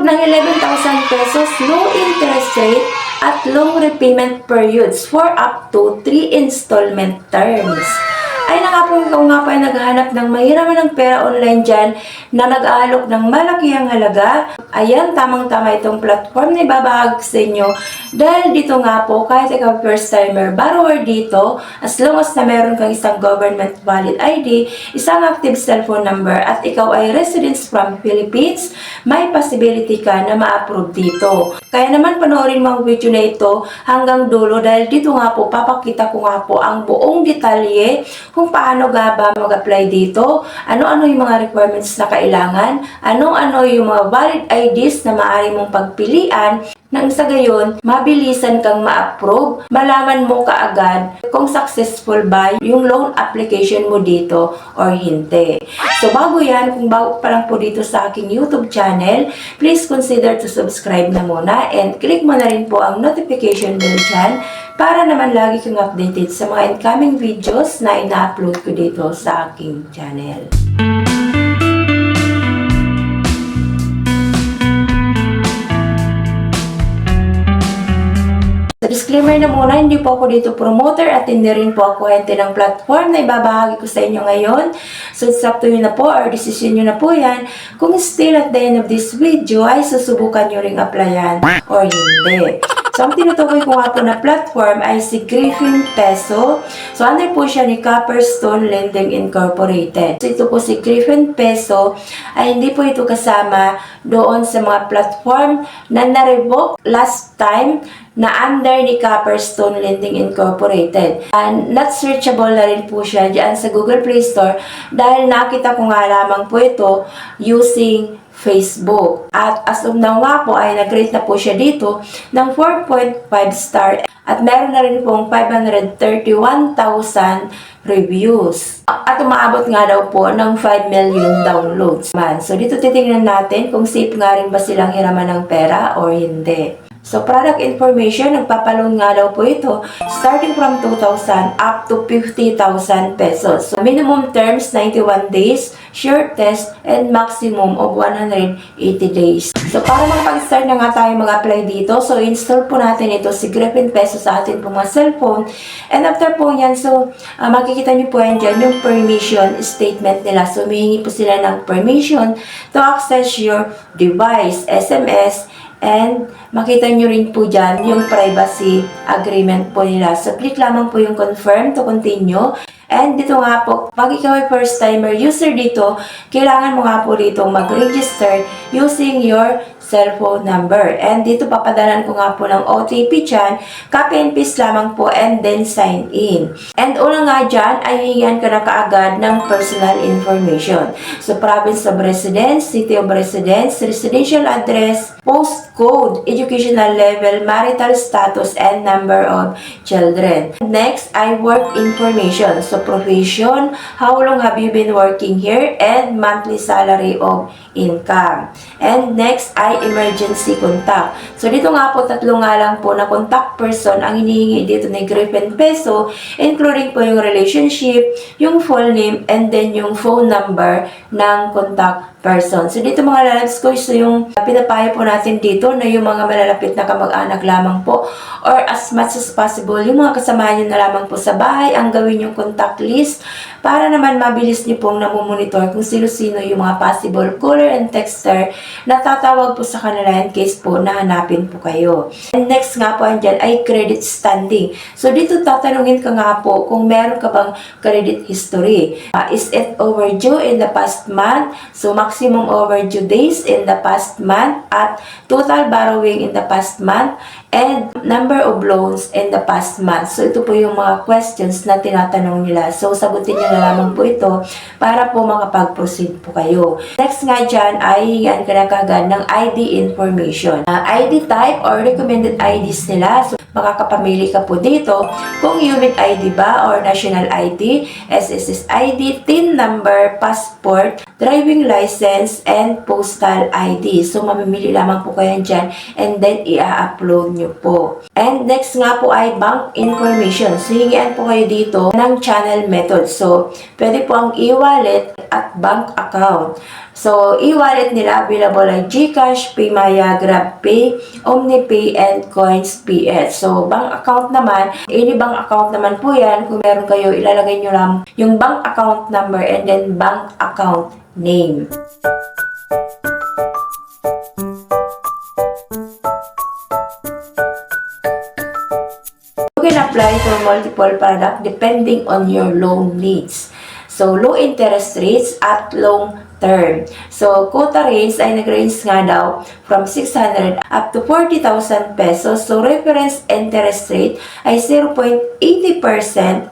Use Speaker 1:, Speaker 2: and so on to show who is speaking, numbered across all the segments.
Speaker 1: Nag-approve ng 11,000 pesos, low interest rate at long repayment periods for up to 3 installment terms. Ay nakapong ikaw nga pa ay naghahanap ng mahiraman ng pera online dyan na nag-aalok ng malakihang halaga. Ayan, tamang-tama itong platform na ibabahag sa inyo. Dahil dito nga po, kahit ikaw first timer, borrower dito, as long as na meron kang isang government valid ID, isang active cellphone number, at ikaw ay residents from Philippines, may possibility ka na ma-approve dito. Kaya naman panoorin mo ang video na ito hanggang dulo dahil dito nga po, papakita ko nga po ang buong detalye kung paano nga ba mag-apply dito, ano-ano yung mga requirements na kailangan, ano-ano yung mga valid IDs na maaari mong pagpilian, nang sa gayon, mabilisan kang ma-approve, malaman mo kaagad kung successful ba yung loan application mo dito or hindi. So bago yan, kung bago pa lang po dito sa aking YouTube channel, please consider to subscribe na muna and click mo na rin po ang notification bell dyan para naman lagi kang updated sa mga incoming videos na ina-upload ko dito sa aking channel. Disclaimer na muna, hindi po ako dito promoter at hindi rin po ako ente ng platform na ibabahagi ko sa inyo ngayon. So it's up to you na po or decision nyo na po yan kung still at the end of this video ay susubukan nyo ring applyan or hindi. So ang tinutukoy ko nga po na platform ay si Griffin Peso. So under po siya ni Copperstone Lending Incorporated. So ito po si Griffin Peso ay hindi po ito kasama doon sa mga platform na na-revoke last time na under ni Copperstone Lending Incorporated. And not searchable na rin po siya dyan sa Google Play Store dahil nakita ko nga lamang po ito using Facebook. At as of now nga po ay nag-rate na po siya dito ng 4.5 star at meron na rin pong 531,000 reviews. At umaabot nga daw po ng 5 million downloads. So dito titingnan natin kung safe nga rin ba silang hiraman ng pera or hindi. So, product information, nagpapaloan nga daw po ito starting from 2,000 up to 50,000 pesos. So, minimum terms, 91 days, short test, and maximum of 180 days. So, para makapag-start na nga tayo mag-apply dito, so, install po natin ito si Griffin Peso sa atin po mga cellphone. And after po yan, so, makikita nyo po yan dyan, yung permission statement nila. So, humihingi po sila ng permission to access your device, SMS, and makita nyo rin po dyan yung privacy agreement po nila. So, click lamang po yung confirm to continue. And dito nga po, pag ikaw ay first timer user dito, kailangan mo nga po dito mag-register using your cellphone number. And dito papadalan ko nga po ng OTP dyan, copy and paste lamang po and then sign in. And una nga dyan ay hihingan ka na kaagad ng personal information. So province of residence, city of residence, residential address, postcode, educational level, marital status, and number of children. Next ay work information. So profession, how long have you been working here, and monthly salary of income. And next ay emergency contact. So dito nga po tatlo nga lang po na contact person ang hinihingi dito ni Griffin Peso, including po yung relationship, yung full name, and then yung phone number ng contact person. So dito mga lalabs ko, so yung pinapaya po natin dito na yung mga malalapit na kamag-anak lamang po or as much as possible yung mga kasama nyo na lamang po sa bahay ang gawin yung contact list para naman mabilis nyo pong namumonitor kung sino-sino yung mga possible caller and texter na tatawag po sa kanila in case po na hanapin po kayo. And next nga po andyan ay credit standing. So dito tatanungin ka nga po kung meron ka bang credit history. Is it overdue in the past month? So maximum overdue days in the past month at total borrowing in the past month and number of loans in the past month. So ito po yung mga questions na tinatanong nila. So sagutin nyo na lamang po ito para po makapag-proceed po kayo. Next nga dyan ay hihingan ka na kagad ng ID information. ID type or recommended IDs nila. So makakapamili ka po dito kung unit ID ba or national ID, SSS ID, TIN number, passport, driving license, and postal ID. So mamimili lamang po kayo dyan and then i-upload nyo po. And next nga po ay bank information. So hingian po kayo dito ng channel method. So pwede po ang e-wallet at bank account. So, e-wallet nila available ay GCash, PayMaya, GrabPay, OmniPay, and CoinsPS. So, bank account naman, any bank account naman po yan. Kung meron kayo, ilalagay nyo lang yung bank account number and then bank account name. You can apply for multiple product depending on your loan needs. So, low interest rates at long term. So, quota rates ay nag-range nga daw from 600 up to 40,000 pesos. So, reference interest rate ay 0.80%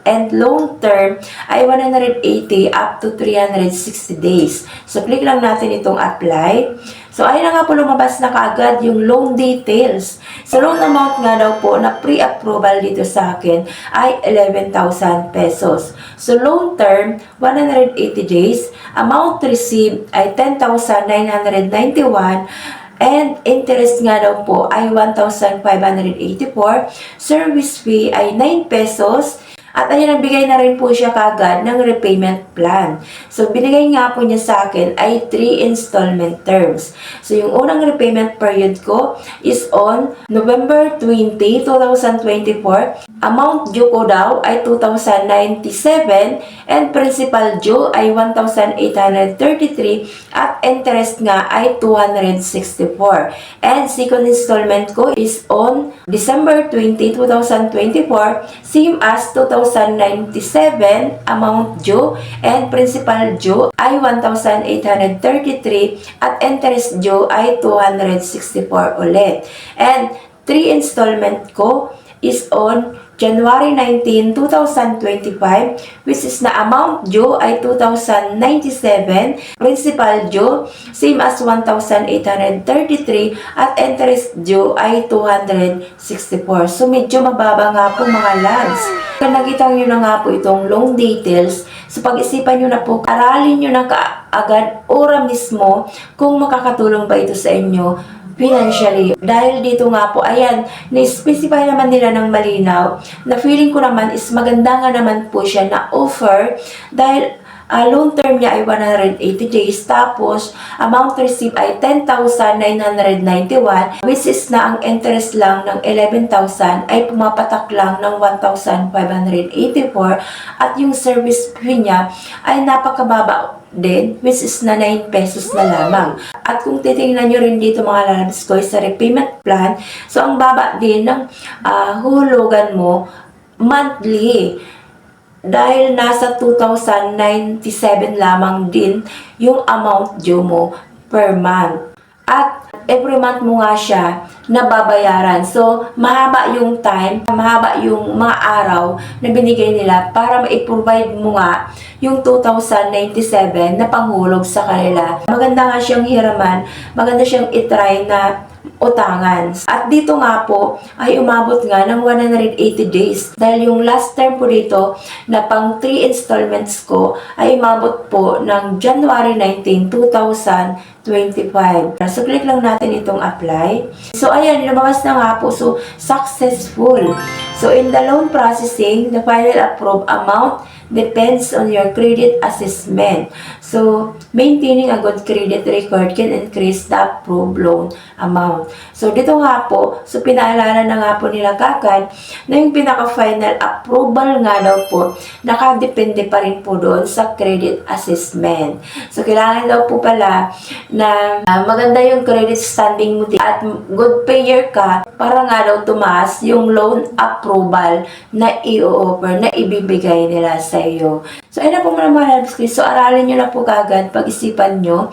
Speaker 1: and long term ay 180 up to 360 days. So, click lang natin itong apply. So, ayun na nga po lumabas na kaagad yung loan details. So, loan amount nga daw po na pre-approval dito sa akin ay 11,000 pesos. So, loan term, 180 days. Amount received ay 10,991. And interest nga daw po ay 1,584. Service fee ay 9 pesos. At ayun, nagbigay na rin po siya kagad ng repayment plan. So, binigay nga po niya sa akin ay 3 installment terms. So, yung unang repayment period ko is on November 20, 2024. Amount due ko daw ay 2,097 and principal due ay 1,833 at interest nga ay 264. And second installment ko is on December 20, 2024, same as 2,097 amount due and principal due ay 1,833 at interest due ay 264 ulit. And 3 installment ko is on January 19, 2025, which is na amount due ay 2,097, principal due same as 1,833 at interest due ay 264. So medyo mababa nga po mga lads. Kung nakita nyo na nga po itong loan details, so pag-isipan nyo na po, aralin nyo na kaagad ora mismo kung makakatulong ba ito sa inyo financially. Dahil dito nga po, ayan, na-specify naman nila ng malinaw na feeling ko naman is maganda nga naman po siya na offer dahil loan term niya ay 180 days tapos amount received ay 10,991 which is na ang interest lang ng 11,000 ay pumapatak lang ng 1,584 at yung service fee niya ay napakababa din, which is na 9 pesos na lamang. At kung titingnan nyo rin dito mga lalabs ko sa repayment plan, so ang baba din ng hulugan mo monthly. Dahil nasa 2,097 lamang din yung amount due mo per month. At every month mo nga siya nababayaran. So, mahaba yung time, mahaba yung mga araw na binigay nila para ma-provide mo nga yung 2,097 na panghulog sa kanila. Maganda nga siyang hiraman, maganda siyang itry na utangan. At dito nga po ay umabot nga ng 180 days dahil yung last term po dito na pang 3 installments ko ay umabot po ng January 19, 2025. So, click lang natin itong apply. So, ayan, lumabas na nga po. So, successful. So, in the loan processing, the final approved amount depends on your credit assessment. So, maintaining a good credit record can increase the approved loan amount. So, dito nga po, so pinaalala na nga po nila kagad na yung pinaka-final approval nga daw po, nakadepende pa rin po doon sa credit assessment. So, kailangan daw po pala na maganda yung credit standing mo at good payer ka para nga daw tumaas yung loan approval na i-offer, na ibibigay nila sa iyo. So, ayun na po mga lalabs ko. So, aralin nyo na po kagad, pag-isipan nyo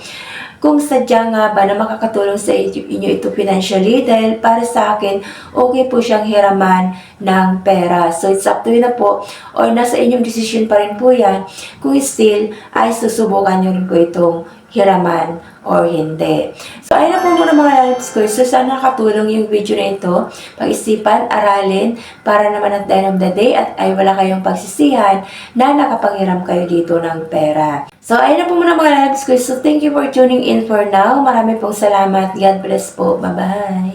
Speaker 1: kung sadya nga ba na makakatulong sa inyo ito financially dahil para sa akin, okay po siyang hiraman ng pera. So, it's up to you na po or nasa inyong decision pa rin po yan kung still ay susubukan nyo rin po itong hiraman or hindi. So, ayun na po muna mga lalabs ko. So, sana nakatulong yung video na ito. Pag-isipan, aralin, para naman at the end of the day at ay wala kayong pagsisihan na nakapanghiram kayo dito ng pera. So, ayun na po muna mga lalabs ko. So, thank you for tuning in for now. Marami pong salamat. God bless po. Bye-bye.